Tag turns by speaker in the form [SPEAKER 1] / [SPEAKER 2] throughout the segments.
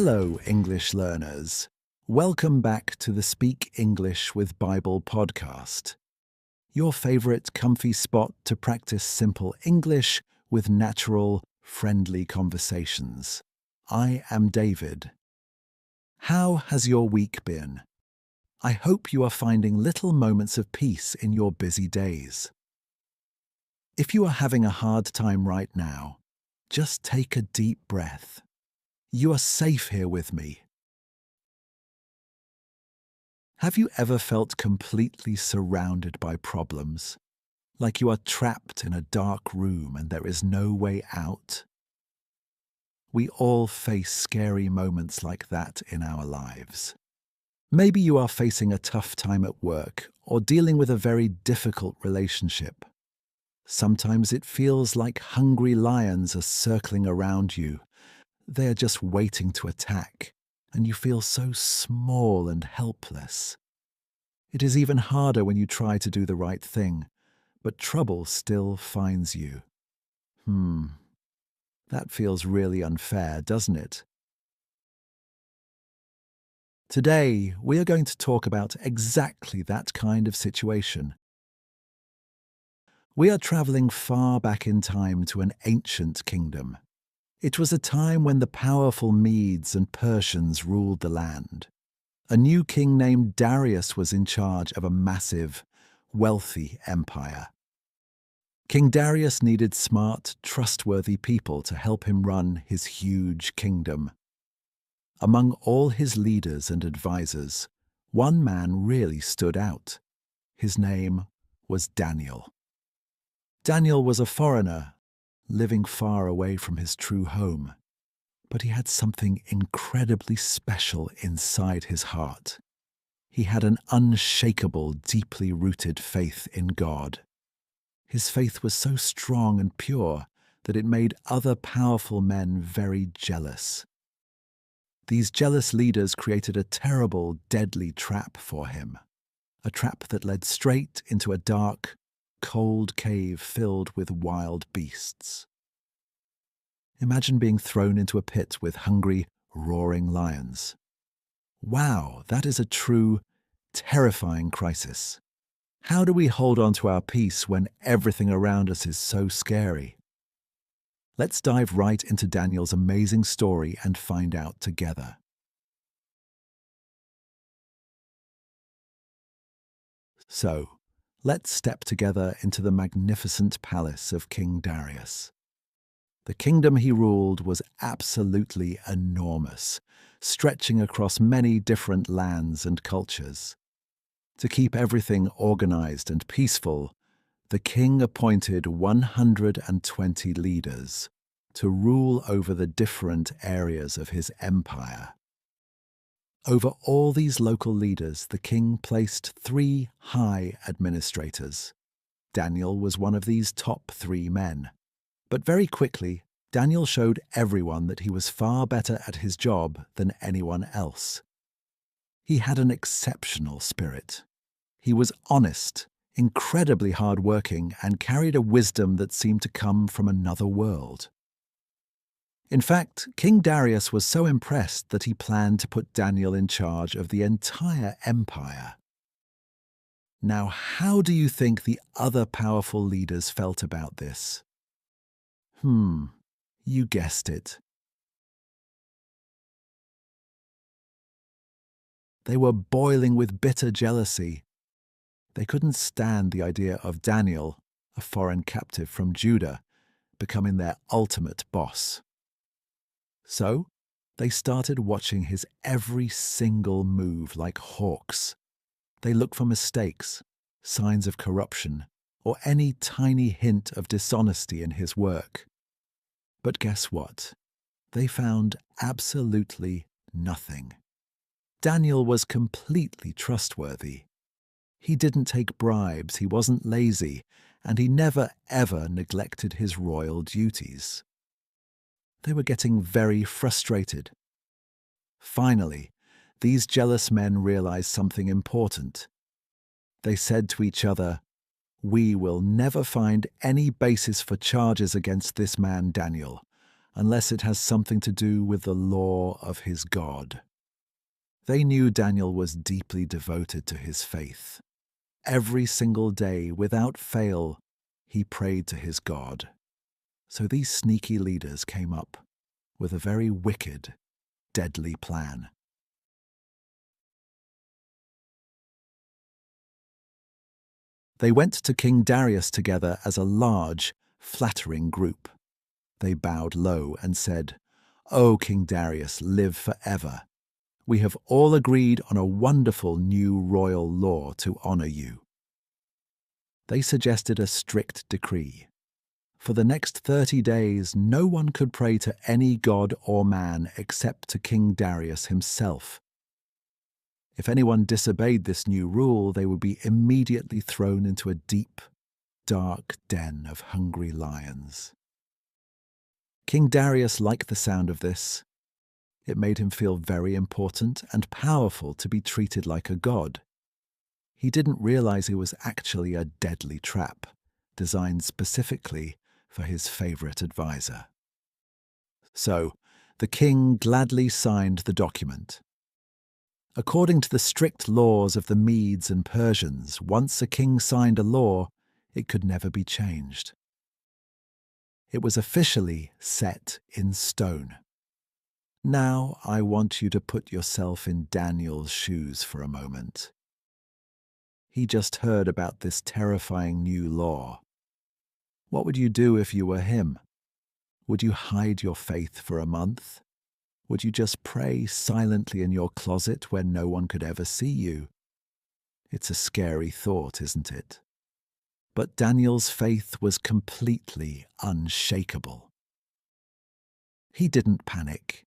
[SPEAKER 1] Hello, English learners. Welcome back to the Speak English with Bible podcast, your favorite comfy spot to practice simple English with natural, friendly conversations. I am David. How has your week been? I hope you are finding little moments of peace in your busy days. If you are having a hard time right now, just take a deep breath. You are safe here with me. Have you ever felt completely surrounded by problems, like you are trapped in a dark room and there is no way out? We all face scary moments like that in our lives. Maybe you are facing a tough time at work or dealing with a very difficult relationship. Sometimes it feels like hungry lions are circling around you. They are just waiting to attack, and you feel so small and helpless. It is even harder when you try to do the right thing, but trouble still finds you. That feels really unfair, doesn't it? Today, we are going to talk about exactly that kind of situation. We are traveling far back in time to an ancient kingdom. It was a time when the powerful Medes and Persians ruled the land. A new king named Darius was in charge of a massive, wealthy empire. King Darius needed smart, trustworthy people to help him run his huge kingdom. Among all his leaders and advisors, one man really stood out. His name was Daniel. Daniel was a foreigner, living far away from his true home. But he had something incredibly special inside his heart. He had an unshakable, deeply rooted faith in God. His faith was so strong and pure that it made other powerful men very jealous. These jealous leaders created a terrible, deadly trap for him, a trap that led straight into a dark, cold cave filled with wild beasts. Imagine being thrown into a pit with hungry, roaring lions. Wow, that is a true, terrifying crisis. How do we hold on to our peace when everything around us is so scary? Let's dive right into Daniel's amazing story and find out together. So, let's step together into the magnificent palace of King Darius. The kingdom he ruled was absolutely enormous, stretching across many different lands and cultures. To keep everything organized and peaceful, the king appointed 120 leaders to rule over the different areas of his empire. Over all these local leaders, the king placed 3 high administrators. Daniel was one of these top 3 men. But very quickly, Daniel showed everyone that he was far better at his job than anyone else. He had an exceptional spirit. He was honest, incredibly hard-working, and carried a wisdom that seemed to come from another world. In fact, King Darius was so impressed that he planned to put Daniel in charge of the entire empire. Now, how do you think the other powerful leaders felt about this? You guessed it. They were boiling with bitter jealousy. They couldn't stand the idea of Daniel, a foreign captive from Judah, becoming their ultimate boss. So, they started watching his every single move like hawks. They looked for mistakes, signs of corruption, or any tiny hint of dishonesty in his work. But guess what? They found absolutely nothing. Daniel was completely trustworthy. He didn't take bribes, he wasn't lazy, and he never ever neglected his royal duties. They were getting very frustrated. Finally, these jealous men realized something important. They said to each other, "We will never find any basis for charges against this man Daniel, unless it has something to do with the law of his God. They knew Daniel was deeply devoted to his faith. Every single day, without fail, he prayed to his God. So these sneaky leaders came up with a very wicked, deadly plan. They went to King Darius together as a large, flattering group. They bowed low and said, "O King Darius, live forever. We have all agreed on a wonderful new royal law to honor you." They suggested a strict decree. For the next 30 days, no one could pray to any god or man except to King Darius himself. If anyone disobeyed this new rule, they would be immediately thrown into a deep, dark den of hungry lions. King Darius liked the sound of this. It made him feel very important and powerful to be treated like a god. He didn't realize it was actually a deadly trap, designed specifically for his favorite advisor. So, the king gladly signed the document. According to the strict laws of the Medes and Persians, once a king signed a law, it could never be changed. It was officially set in stone. Now I want you to put yourself in Daniel's shoes for a moment. He just heard about this terrifying new law. What would you do if you were him? Would you hide your faith for a month? Would you just pray silently in your closet where no one could ever see you? It's a scary thought, isn't it? But Daniel's faith was completely unshakable. He didn't panic.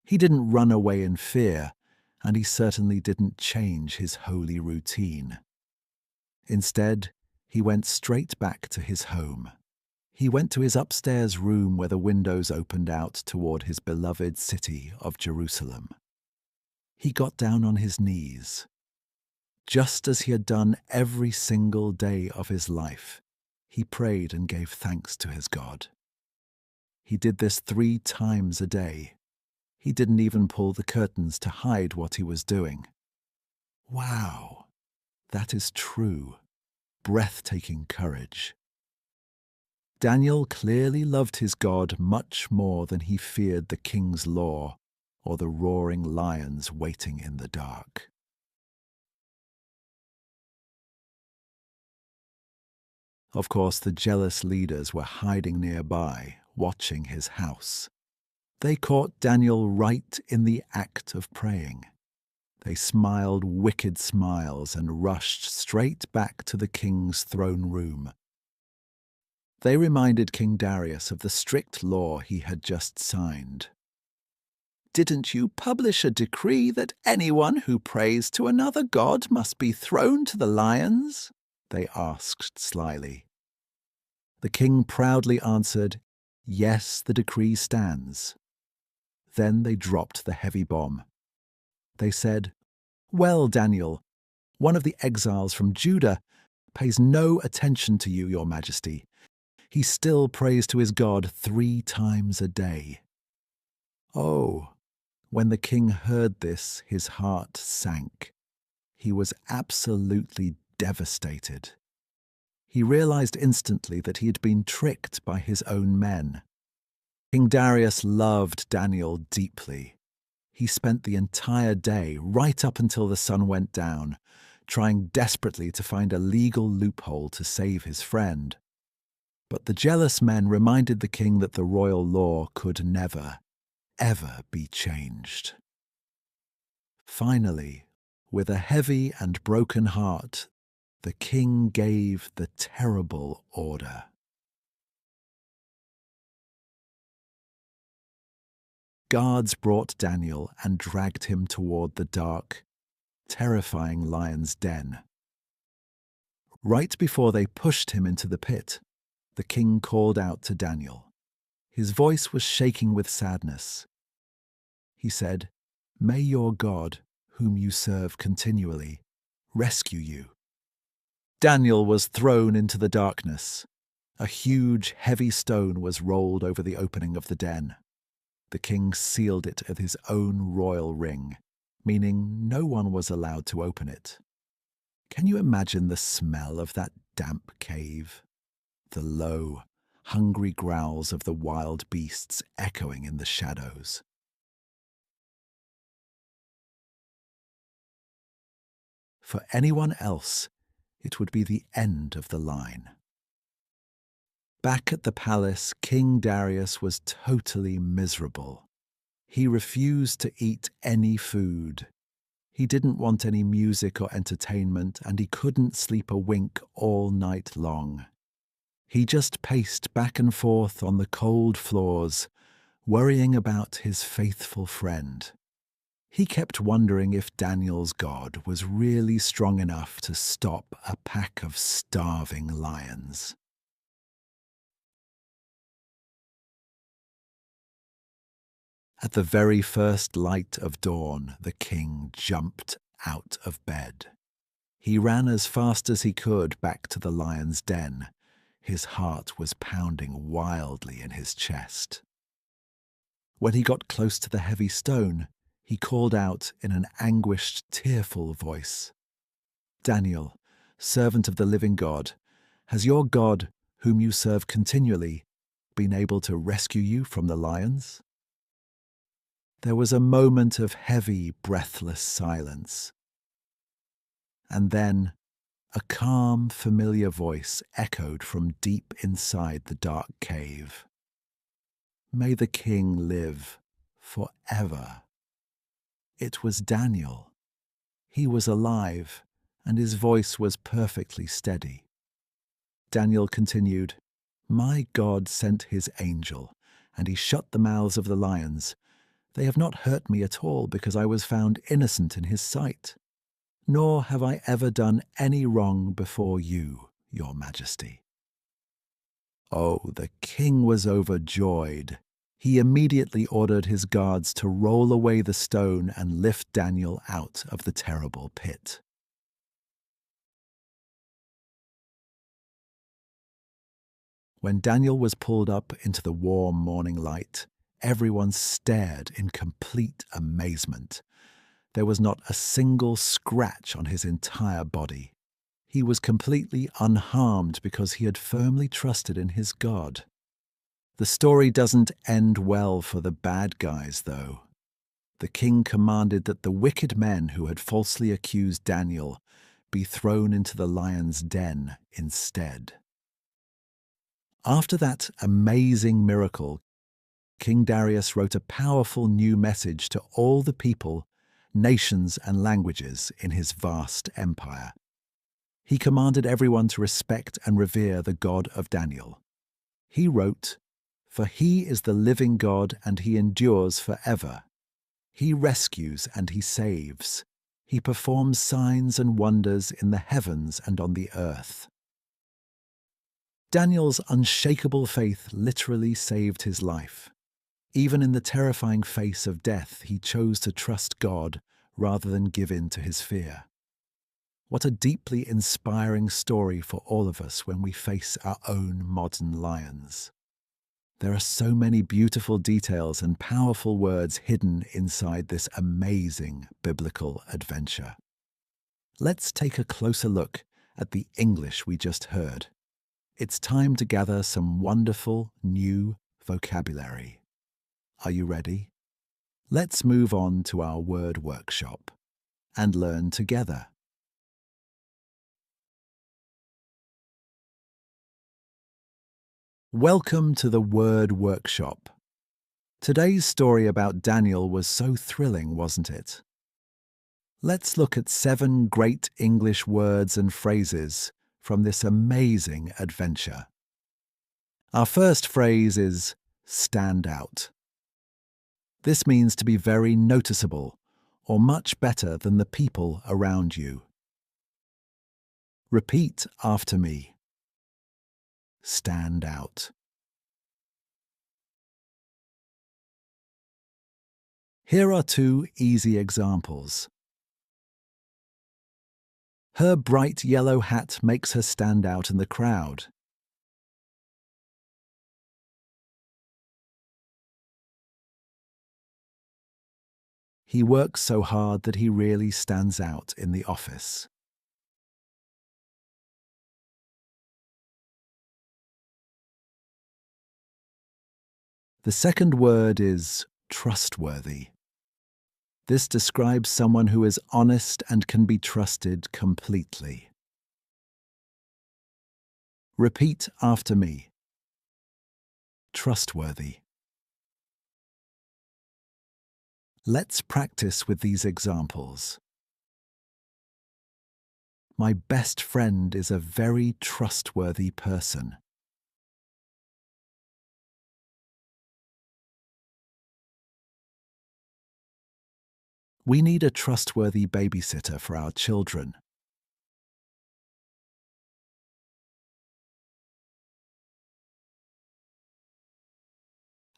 [SPEAKER 1] He didn't run away in fear, and he certainly didn't change his holy routine. Instead, he went straight back to his home. He went to his upstairs room where the windows opened out toward his beloved city of Jerusalem. He got down on his knees. Just as he had done every single day of his life, he prayed and gave thanks to his God. He did this 3 times a day. He didn't even pull the curtains to hide what he was doing. Wow, that is true, breathtaking courage. Daniel clearly loved his God much more than he feared the king's law or the roaring lions waiting in the dark. Of course, the jealous leaders were hiding nearby, watching his house. They caught Daniel right in the act of praying. They smiled wicked smiles and rushed straight back to the king's throne room. They reminded King Darius of the strict law he had just signed. "Didn't you publish a decree that anyone who prays to another god must be thrown to the lions?" they asked slyly. The king proudly answered, "Yes, the decree stands." Then they dropped the heavy bomb. They said, "Well, Daniel, one of the exiles from Judah pays no attention to you, your majesty. He still prays to his God 3 times a day." Oh, when the king heard this, his heart sank. He was absolutely devastated. He realized instantly that he had been tricked by his own men. King Darius loved Daniel deeply. He spent the entire day, right up until the sun went down, trying desperately to find a legal loophole to save his friend. But the jealous men reminded the king that the royal law could never, ever be changed. Finally, with a heavy and broken heart, the king gave the terrible order. Guards brought Daniel and dragged him toward the dark, terrifying lion's den. Right before they pushed him into the pit, the king called out to Daniel. His voice was shaking with sadness. He said, "May your God, whom you serve continually, rescue you." Daniel was thrown into the darkness. A huge, heavy stone was rolled over the opening of the den. The king sealed it with his own royal ring, meaning no one was allowed to open it. Can you imagine the smell of that damp cave? The low, hungry growls of the wild beasts echoing in the shadows. For anyone else, it would be the end of the line. Back at the palace, King Darius was totally miserable. He refused to eat any food. He didn't want any music or entertainment, and he couldn't sleep a wink all night long. He just paced back and forth on the cold floors, worrying about his faithful friend. He kept wondering if Daniel's God was really strong enough to stop a pack of starving lions. At the very first light of dawn, the king jumped out of bed. He ran as fast as he could back to the lion's den. His heart was pounding wildly in his chest. When he got close to the heavy stone, he called out in an anguished, tearful voice, "Daniel, servant of the living God, has your God, whom you serve continually, been able to rescue you from the lions?" There was a moment of heavy, breathless silence. And then a calm, familiar voice echoed from deep inside the dark cave. "May the king live forever." It was Daniel. He was alive, and his voice was perfectly steady. Daniel continued, "My God sent his angel, and he shut the mouths of the lions. They have not hurt me at all because I was found innocent in his sight. Nor have I ever done any wrong before you, your majesty." Oh, the king was overjoyed. He immediately ordered his guards to roll away the stone and lift Daniel out of the terrible pit. When Daniel was pulled up into the warm morning light, everyone stared in complete amazement. There was not a single scratch on his entire body. He was completely unharmed because he had firmly trusted in his God. The story doesn't end well for the bad guys, though. The king commanded that the wicked men who had falsely accused Daniel be thrown into the lion's den instead. After that amazing miracle, King Darius wrote a powerful new message to all the people, nations, and languages in his vast empire. He commanded everyone to respect and revere the God of Daniel. He wrote, "For he is the living God, and he endures forever. He rescues and he saves. He performs signs and wonders in the heavens and on the earth." Daniel's unshakable faith literally saved his life. Even in the terrifying face of death, he chose to trust God rather than give in to his fear. What a deeply inspiring story for all of us when we face our own modern lions. There are so many beautiful details and powerful words hidden inside this amazing biblical adventure. Let's take a closer look at the English we just heard. It's time to gather some wonderful new vocabulary. Are you ready? Let's move on to our word workshop and learn together. Welcome to the word workshop. Today's story about Daniel was so thrilling, wasn't it? Let's look at 7 great English words and phrases from this amazing adventure. Our first phrase is stand out. This means to be very noticeable or much better than the people around you. Repeat after me. Stand out. Here are 2 easy examples. Her bright yellow hat makes her stand out in the crowd. He works so hard that he really stands out in the office. The second word is trustworthy. This describes someone who is honest and can be trusted completely. Repeat after me. Trustworthy. Let's practice with these examples. My best friend is a very trustworthy person. We need a trustworthy babysitter for our children.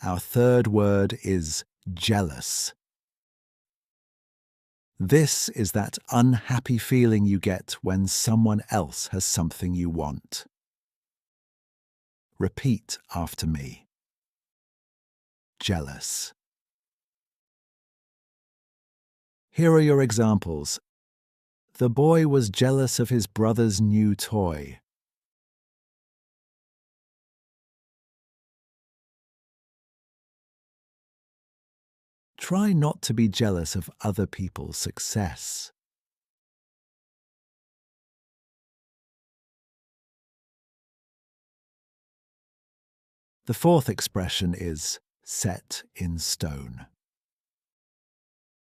[SPEAKER 1] Our third word is jealous. This is that unhappy feeling you get when someone else has something you want. Repeat after me. Jealous. Here are your examples. The boy was jealous of his brother's new toy. Try not to be jealous of other people's success. The fourth expression is set in stone.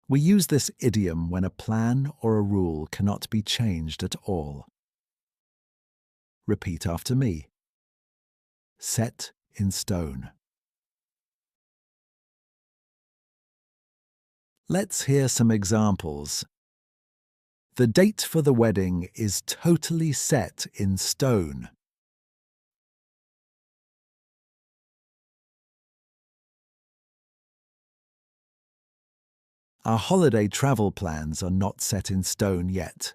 [SPEAKER 1] We use this idiom when a plan or a rule cannot be changed at all. Repeat after me. Set in stone. Let's hear some examples. The date for the wedding is totally set in stone. Our holiday travel plans are not set in stone yet.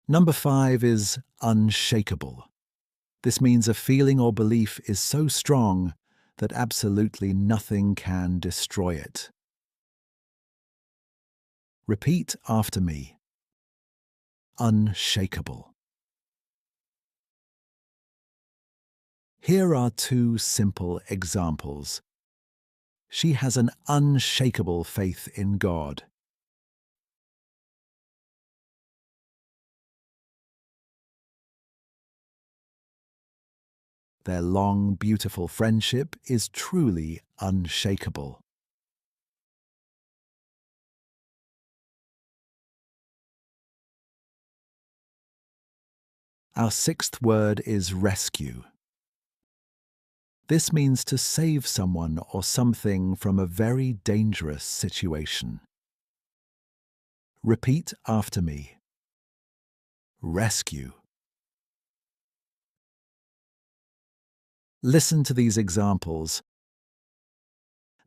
[SPEAKER 1] Number 5 is unshakable. This means a feeling or belief is so strong that absolutely nothing can destroy it. Repeat after me. Unshakable. Here are 2 simple examples. She has an unshakable faith in God. Their long, beautiful friendship is truly unshakable. Our 6th word is rescue. This means to save someone or something from a very dangerous situation. Repeat after me. Rescue. Listen to these examples.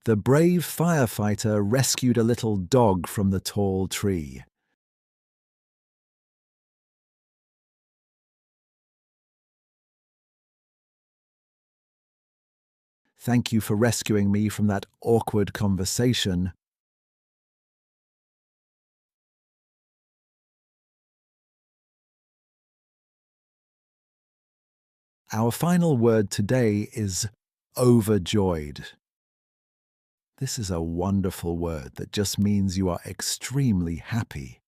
[SPEAKER 1] The brave firefighter rescued a little dog from the tall tree. Thank you for rescuing me from that awkward conversation. Our final word today is overjoyed. This is a wonderful word that just means you are extremely happy.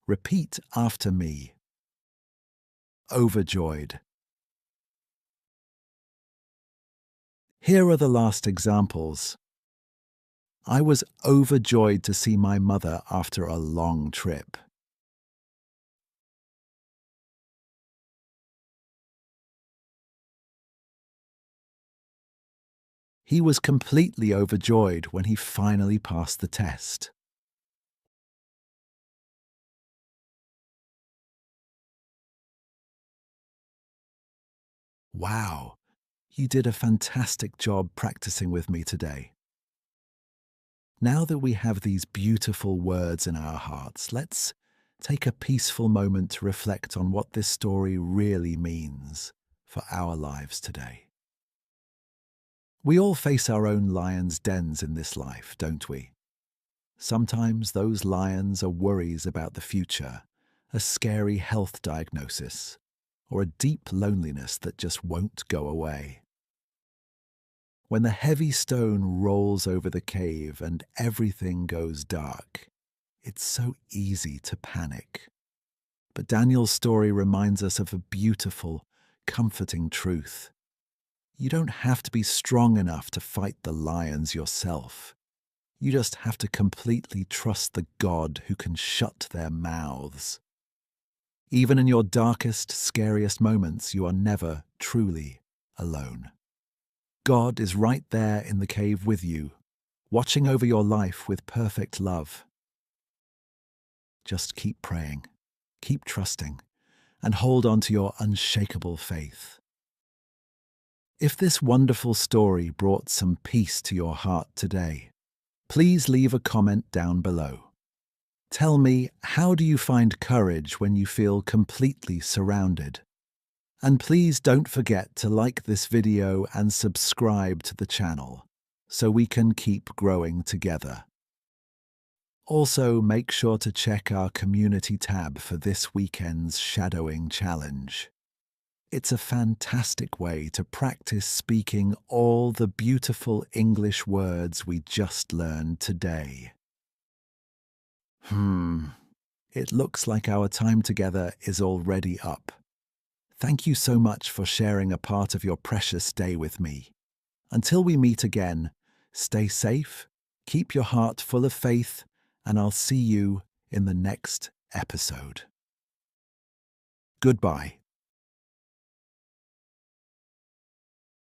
[SPEAKER 1] Repeat after me. Overjoyed. Here are the last examples. I was overjoyed to see my mother after a long trip. He was completely overjoyed when he finally passed the test. Wow, you did a fantastic job practicing with me today. Now that we have these beautiful words in our hearts, let's take a peaceful moment to reflect on what this story really means. for our lives today. We all face our own lions' dens in this life, don't we? Sometimes those lions are worries about the future, a scary health diagnosis, or a deep loneliness that just won't go away. When the heavy stone rolls over the cave and everything goes dark, it's so easy to panic. But Daniel's story reminds us of a beautiful, comforting truth. You don't have to be strong enough to fight the lions yourself. You just have to completely trust the God who can shut their mouths. Even in your darkest, scariest moments, you are never truly alone. God is right there in the cave with you, watching over your life with perfect love. Just keep praying, keep trusting, and hold on to your unshakable faith. If this wonderful story brought some peace to your heart today, please leave a comment down below. Tell me, how do you find courage when you feel completely surrounded? And please don't forget to like this video and subscribe to the channel so we can keep growing together. Also, make sure to check our community tab for this weekend's shadowing challenge. It's a fantastic way to practice speaking all the beautiful English words we just learned today. It looks like our time together is already up. Thank you so much for sharing a part of your precious day with me. Until we meet again, stay safe, keep your heart full of faith, and I'll see you in the next episode. Goodbye.